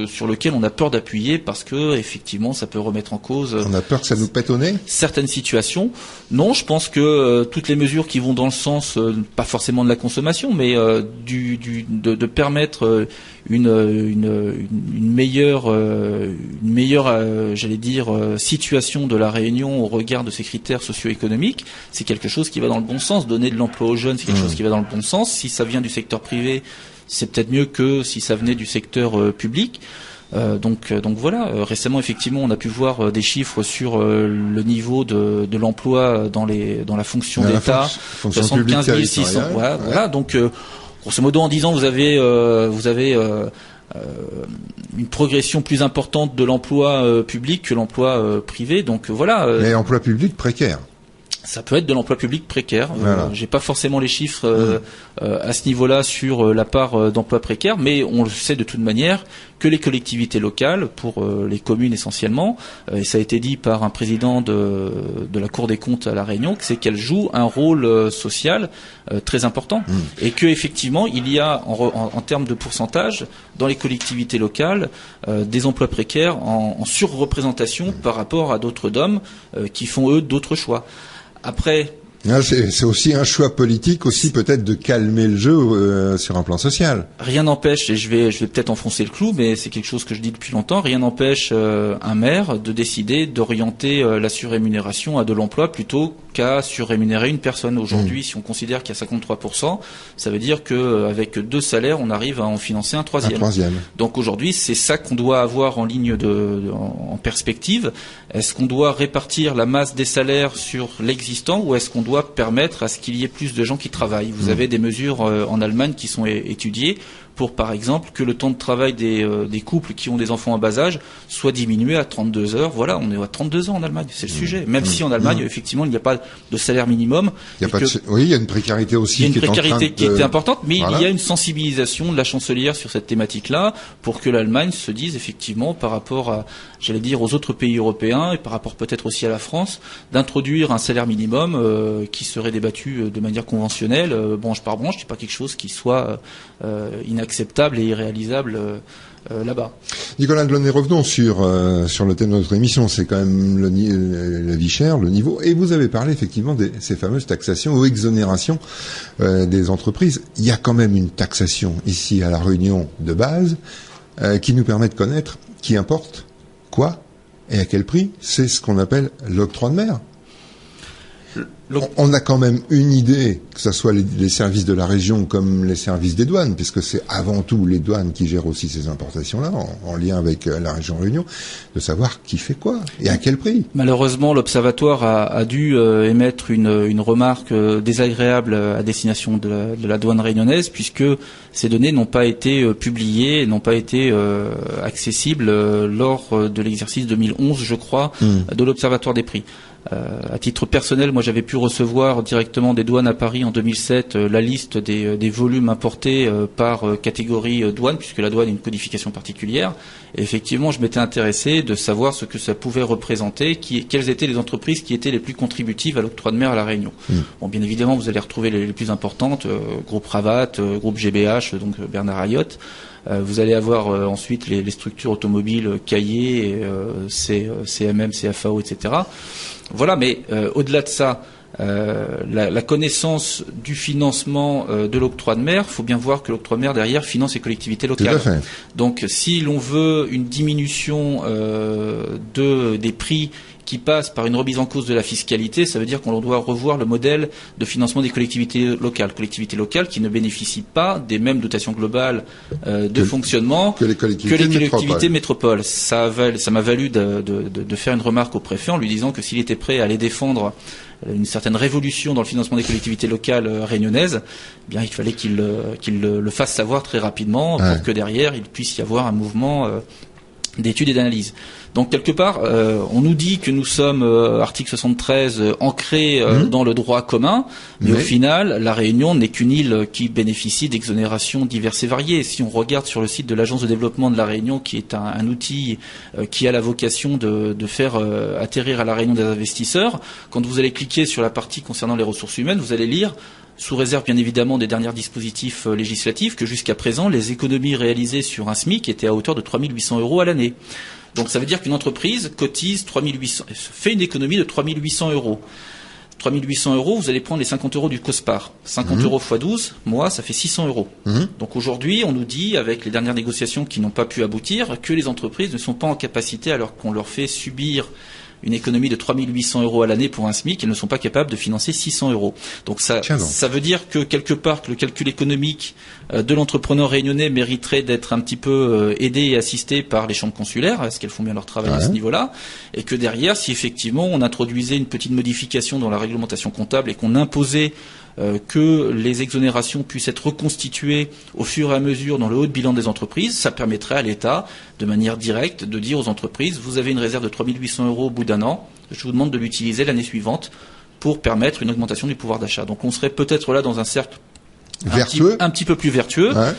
sur lequel on a peur d'appuyer parce que effectivement ça peut remettre en cause. On a peur que ça nous pète au nez ? Certaines situations. Non, je pense que toutes les mesures qui vont dans le sens, pas forcément de la consommation, mais de permettre une meilleure, j'allais dire, situation de la Réunion au regard de ces critères socio-économiques, c'est quelque chose qui va dans le bon sens. Donner de l'emploi aux jeunes, c'est quelque chose qui va dans le bon sens. Si ça vient du secteur privé, c'est peut-être mieux que si ça venait du secteur public. Donc voilà. Récemment, effectivement, on a pu voir des chiffres sur le niveau de l'emploi dans la fonction d'État, 75 600. Voilà. Donc grosso modo, en 10 ans, vous avez une progression plus importante de l'emploi public que l'emploi privé. Donc voilà. Mais emploi public précaire. Ça peut être de l'emploi public précaire. Voilà. J'ai pas forcément les chiffres à ce niveau-là sur la part d'emploi précaire, mais on le sait de toute manière que les collectivités locales, pour les communes essentiellement, et ça a été dit par un président de la Cour des comptes à La Réunion, c'est qu'elles jouent un rôle social très important, et que effectivement il y a en termes de pourcentage dans les collectivités locales des emplois précaires en surreprésentation par rapport à d'autres DOM qui font eux d'autres choix. Après, c'est aussi un choix politique, aussi peut-être de calmer le jeu sur un plan social. Rien n'empêche, et je vais peut-être enfoncer le clou, mais c'est quelque chose que je dis depuis longtemps, rien n'empêche un maire de décider d'orienter la surrémunération à de l'emploi plutôt qu'à surrémunérer une personne. Aujourd'hui, si on considère qu'il y a 53%, ça veut dire qu'avec 2 salaires, on arrive à en financer un troisième. Donc aujourd'hui, c'est ça qu'on doit avoir en ligne en perspective. Est-ce qu'on doit répartir la masse des salaires sur l'existant ou est-ce qu'on doit permettre à ce qu'il y ait plus de gens qui travaillent? Vous avez des mesures en Allemagne qui sont étudiées pour, par exemple, que le temps de travail des couples qui ont des enfants en bas âge soit diminué à 32 heures. Voilà, on est à 32 ans en Allemagne, c'est le sujet. Même si en Allemagne, effectivement, il n'y a pas de salaire minimum. Oui, il y a une précarité aussi. Il y a une précarité qui était importante, mais il y a une sensibilisation de la chancelière sur cette thématique-là pour que l'Allemagne se dise effectivement par rapport à, j'allais dire, aux autres pays européens et par rapport peut-être aussi à la France, d'introduire un salaire minimum qui serait débattu de manière conventionnelle, branche par branche. C'est pas quelque chose qui soit inacceptable et irréalisable là-bas. Nicolas Delaunay, revenons sur le thème de notre émission, c'est quand même la vie chère, le niveau, et vous avez parlé effectivement de ces fameuses taxations ou exonérations des entreprises. Il y a quand même une taxation ici à La Réunion de base qui nous permet de connaître qui importe, quoi et à quel prix. C'est ce qu'on appelle l'octroi de mer. On a quand même une idée, que ce soit les services de la région comme les services des douanes, puisque c'est avant tout les douanes qui gèrent aussi ces importations-là, en lien avec la région Réunion, de savoir qui fait quoi et à quel prix. Malheureusement, l'Observatoire a dû émettre une remarque désagréable à destination de la douane réunionnaise, puisque ces données n'ont pas été publiées, n'ont pas été accessibles lors de l'exercice 2011, je crois, de l'Observatoire des prix. À titre personnel, moi j'avais pu recevoir directement des douanes à Paris en 2007 la liste des volumes importés par catégorie douane, puisque la douane est une codification particulière. Et effectivement, je m'étais intéressé de savoir ce que ça pouvait représenter, quelles étaient les entreprises qui étaient les plus contributives à l'octroi de mer à La Réunion. Bon, bien évidemment, vous allez retrouver les plus importantes, groupe Ravat, groupe GBH, donc Bernard Ayotte. Vous allez avoir ensuite les structures automobiles Caillé, CMM, CFAO, etc. Voilà, mais au-delà de ça, la connaissance du financement de l'octroi de mer, il faut bien voir que l'octroi de mer derrière finance les collectivités locales. Tout à fait. Donc si l'on veut une diminution des prix qui passe par une remise en cause de la fiscalité, ça veut dire qu'on doit revoir le modèle de financement des collectivités locales qui ne bénéficient pas des mêmes dotations globales de fonctionnement que les collectivités métropoles. Ça m'a valu de faire une remarque au préfet en lui disant que s'il était prêt à aller défendre une certaine révolution dans le financement des collectivités locales réunionnaises, eh bien il fallait qu'il le fasse savoir très rapidement pour que derrière il puisse y avoir un mouvement d'études et d'analyse. Donc quelque part, on nous dit que nous sommes, article 73, ancrés dans le droit commun, mais au final, la Réunion n'est qu'une île qui bénéficie d'exonérations diverses et variées. Si on regarde sur le site de l'Agence de développement de la Réunion, qui est un outil qui a la vocation de faire atterrir à la Réunion des investisseurs, quand vous allez cliquer sur la partie concernant les ressources humaines, vous allez lire, sous réserve bien évidemment des derniers dispositifs législatifs, que jusqu'à présent, les économies réalisées sur un SMIC étaient à hauteur de 3 800 € à l'année. Donc ça veut dire qu'une entreprise cotise 3 800, fait une économie de 3 800 €. 3 800 €, vous allez prendre les 50 € du COSPAR. 50 € x 12 mois, ça fait 600 €. Donc aujourd'hui, on nous dit, avec les dernières négociations qui n'ont pas pu aboutir, que les entreprises ne sont pas en capacité, alors qu'on leur fait subir une économie de 3 800 € à l'année pour un SMIC, elles ne sont pas capables de financer 600 €. Donc ça veut dire que quelque part que le calcul économique de l'entrepreneur réunionnais mériterait d'être un petit peu aidé et assisté par les chambres consulaires, est-ce qu'elles font bien leur travail à ce niveau-là, et que derrière, si effectivement on introduisait une petite modification dans la réglementation comptable et qu'on imposait que les exonérations puissent être reconstituées au fur et à mesure dans le haut de bilan des entreprises, ça permettrait à l'État, de manière directe, de dire aux entreprises, vous avez une réserve de 3 800 € au bout d'un an, je vous demande de l'utiliser l'année suivante pour permettre une augmentation du pouvoir d'achat. Donc on serait peut-être là dans un cercle un petit peu plus vertueux. Ouais.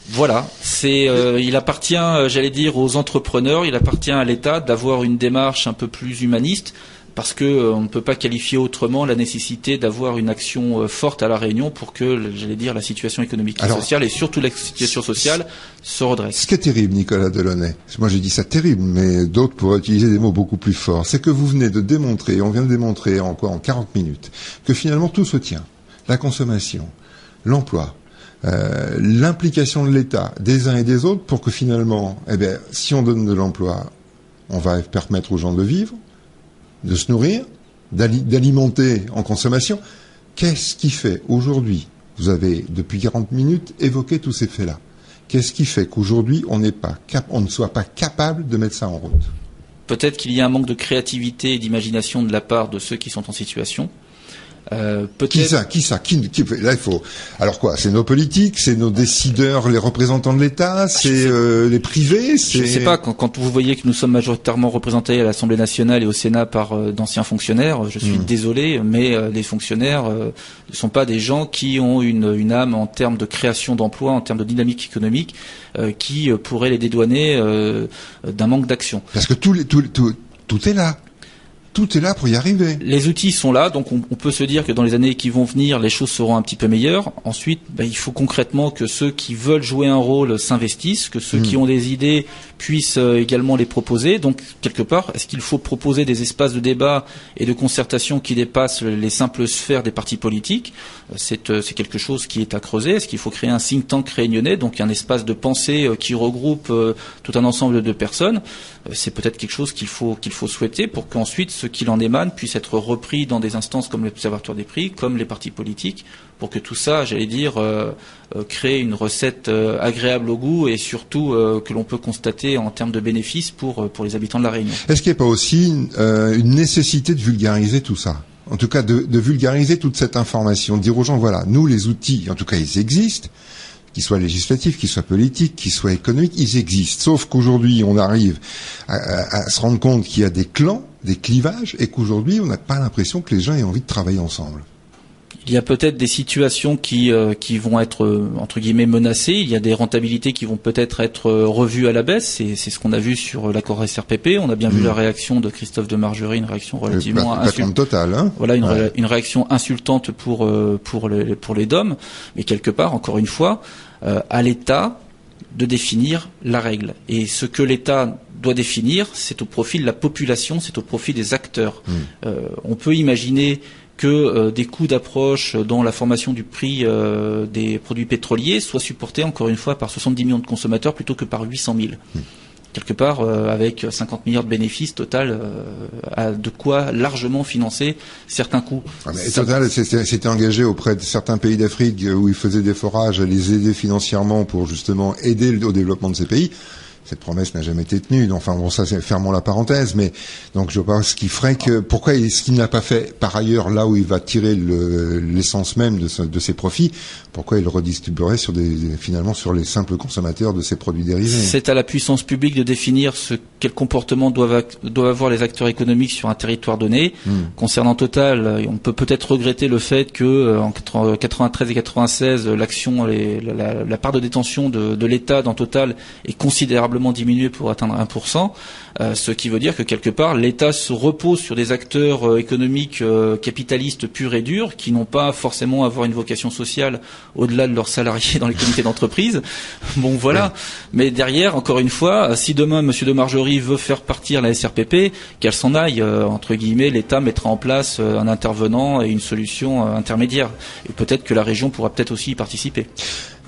Voilà, il appartient, j'allais dire, aux entrepreneurs, il appartient à l'État d'avoir une démarche un peu plus humaniste, parce que on ne peut pas qualifier autrement la nécessité d'avoir une action forte à la Réunion pour que, j'allais dire, la situation économique et sociale, et surtout la situation sociale, se redresse. Ce qui est terrible, Nicolas Delaunay, moi j'ai dit ça terrible, mais d'autres pourraient utiliser des mots beaucoup plus forts, c'est que vous venez de démontrer, on vient de démontrer en 40 minutes, que finalement tout se tient. La consommation, l'emploi, l'implication de l'État, des uns et des autres, pour que finalement, si on donne de l'emploi, on va permettre aux gens de vivre, de se nourrir, d'alimenter en consommation. Qu'est-ce qui fait aujourd'hui, vous avez depuis 40 minutes évoqué tous ces faits-là, qu'est-ce qui fait qu'aujourd'hui on ne soit pas capable de mettre ça en route? Peut-être qu'il y a un manque de créativité et d'imagination de la part de ceux qui sont en situation. Qui ça là il faut. Alors quoi? C'est nos politiques, c'est nos décideurs, les représentants de l'État, c'est les privés. Je ne sais pas. Quand vous voyez que nous sommes majoritairement représentés à l'Assemblée nationale et au Sénat par d'anciens fonctionnaires, je suis désolé, mais les fonctionnaires ne sont pas des gens qui ont une âme en termes de création d'emplois, en termes de dynamique économique, qui pourrait les dédouaner d'un manque d'action. Parce que tout est là. Tout est là pour y arriver. Les outils sont là, donc on peut se dire que dans les années qui vont venir, les choses seront un petit peu meilleures. Ensuite, il faut concrètement que ceux qui veulent jouer un rôle s'investissent, que ceux qui ont des idées puissent également les proposer. Donc, quelque part, est-ce qu'il faut proposer des espaces de débat et de concertation qui dépassent les simples sphères des partis politiques? C'est quelque chose qui est à creuser. Est-ce qu'il faut créer un think tank réunionnais, donc un espace de pensée qui regroupe tout un ensemble de personnes? C'est peut-être quelque chose qu'il faut souhaiter pour qu'ensuite ce qu'il en émane puisse être repris dans des instances comme l'Observatoire des prix, comme les partis politiques, pour que tout ça, j'allais dire, crée une recette agréable au goût et surtout que l'on peut constater en termes de bénéfices pour les habitants de la Réunion. Est-ce qu'il n'y a pas aussi une nécessité de vulgariser tout ça? En tout cas, de vulgariser toute cette information, de dire aux gens, voilà, nous les outils, en tout cas ils existent, qu'ils soient législatifs, qu'ils soient politiques, qu'ils soient économiques, ils existent. Sauf qu'aujourd'hui, on arrive à se rendre compte qu'il y a des clans, des clivages, et qu'aujourd'hui, on n'a pas l'impression que les gens aient envie de travailler ensemble. Il y a peut-être des situations qui vont être entre guillemets menacées. Il y a des rentabilités qui vont peut-être être revues à la baisse. C'est ce qu'on a vu sur l'accord SRPP. On a bien vu la réaction de Christophe de Margerie, une réaction relativement insultante. Hein, voilà, une réaction insultante pour les DOM. Mais quelque part, encore une fois, à l'État de définir la règle. Et ce que l'État doit définir, c'est au profit de la population, c'est au profit des acteurs. On peut imaginer que des coûts d'approche dans la formation du prix des produits pétroliers soient supportés, encore une fois, par 70 millions de consommateurs plutôt que par 800 000. quelque part, avec 50 milliards de bénéfices, Total a de quoi largement financer certains coûts. Total s'était engagé auprès de certains pays d'Afrique où il faisait des forages à les aider financièrement pour justement aider au développement de ces pays. Cette promesse n'a jamais été tenue. Enfin bon, ça c'est fermons la parenthèse, mais donc je vois pas ce qui ferait que pourquoi est-ce qu'il n'a pas fait par ailleurs là où il va tirer l'essence même de ses profits, pourquoi il le redistribuerait finalement sur les simples consommateurs de ces produits dérivés. C'est à la puissance publique de définir quel comportement doivent avoir les acteurs économiques sur un territoire donné. Concernant Total, on peut peut-être regretter le fait que entre 93 et 96, la part de détention de l'État dans Total est considérablement diminué pour atteindre 1%, ce qui veut dire que quelque part l'État se repose sur des acteurs économiques capitalistes purs et durs qui n'ont pas forcément à avoir une vocation sociale au-delà de leurs salariés dans les comités d'entreprise. Bon voilà, mais derrière, encore une fois, si demain Monsieur de Margerie veut faire partir la SRPP, qu'elle s'en aille, entre guillemets, l'État mettra en place un intervenant et une solution intermédiaire. Et peut-être que la région pourra peut-être aussi y participer.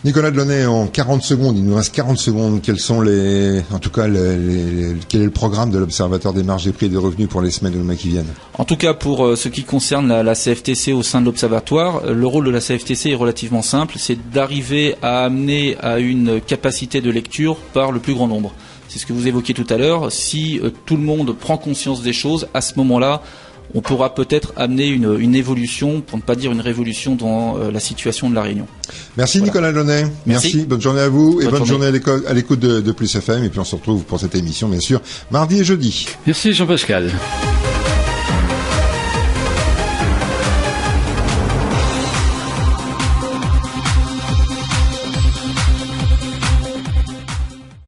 Nicolas Delaunay, en 40 secondes, il nous reste 40 secondes, quels sont quel est le programme de l'Observatoire des marges des prix et des revenus pour les semaines ou les mois qui viennent? En tout cas, pour ce qui concerne la CFTC au sein de l'Observatoire, le rôle de la CFTC est relativement simple, c'est d'arriver à amener à une capacité de lecture par le plus grand nombre. C'est ce que vous évoquiez tout à l'heure, si tout le monde prend conscience des choses, à ce moment-là, on pourra peut-être amener une évolution, pour ne pas dire une révolution, dans la situation de la Réunion. Merci voilà. Nicolas Delaunay. Merci. Bonne journée à vous et bonne journée à l'écoute de Plus FM. Et puis on se retrouve pour cette émission, bien sûr, mardi et jeudi. Merci Jean-Pascal.